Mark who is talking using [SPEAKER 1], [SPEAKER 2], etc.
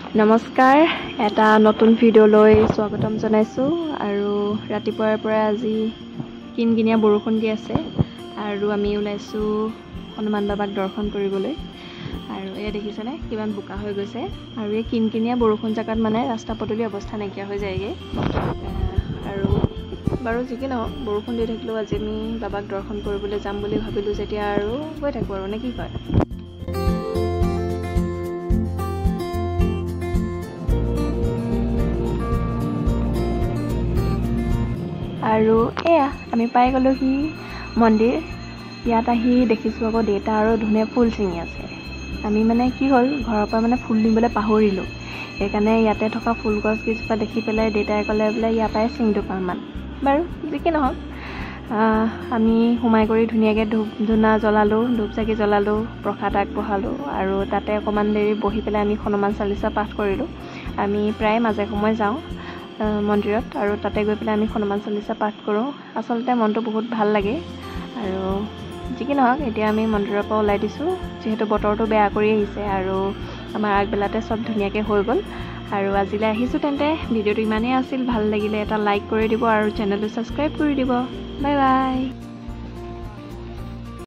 [SPEAKER 1] নমস্কাৰ এটা নতুন ভিডিঅ'লৈ স্বাগতম জনাইছো আৰু ৰাতিপুৱাৰ পৰা আজি কিনকিনিয়া বৰষুণ দি আছে আৰু আমি ওলাইছো হনুমান বাবাক দৰ্শন কৰিবলৈ আৰু এই দেখিছেনে কিমান বোকা হৈ গৈছে আৰু এই কিনকিনিয়া বৰষুণ জাগাত মানে ৰাস্তা পদূলি অৱস্থা নাইকিয়া হৈ যায়গে আৰু বাৰু যি কি নহওক বৰষুণ দি থাকিলেও আজি আমি বাবাক দৰ্শন কৰিবলৈ যাম বুলি ভাবিলো যেতিয়া আৰু গৈ থাকো আৰু নে কি কয় আৰু এয়া আমি পাই গ'লোহি মন্দিৰ ইয়াত আহি দেখিছোঁ আকৌ দেউতা আৰু ধুনীয়া ফুল চিঙি আছে আমি মানে কি হ'ল ঘৰৰ পৰা মানে ফুল নিবলৈ পাহৰিলোঁ সেইকাৰণে ইয়াতে থকা ফুল গছ কিছুপা দেখি পেলাই দেউতাই ক'লে বোলে ইয়াৰ পৰাই চিঙি দুপাহমান বাৰু যি কি নহওক আমি সোমাই কৰি ধুনীয়াকৈ ধূনা জ্বলালোঁ ধূপ চাকি জ্বলালোঁ প্ৰসাদ আগবঢ়ালোঁ আৰু তাতে অকণমান দেৰি বহি পেলাই আমি হনুমান চালিচা পাঠ কৰিলোঁ আমি প্ৰায় মাজে সময়ে যাওঁ মন্দিৰত আৰু তাতে গৈ পেলাই আমি হনুমান চালিচা পাঠ কৰোঁ আচলতে মনটো বহুত ভাল লাগে আৰু যি কি নহওক এতিয়া আমি মন্দিৰৰ পৰা ওলাই দিছোঁ যিহেতু বতৰটো বেয়া কৰি আহিছে আৰু আমাৰ আগবেলাতে চব ধুনীয়াকৈ হৈ গ'ল আৰু আজিলৈ আহিছোঁ তেন্তে ভিডিঅ'টো ইমানেই আছিল ভাল লাগিলে এটা লাইক কৰি দিব আৰু চেনেলটো ছাবস্ক্ৰাইব কৰি দিব বাই বাই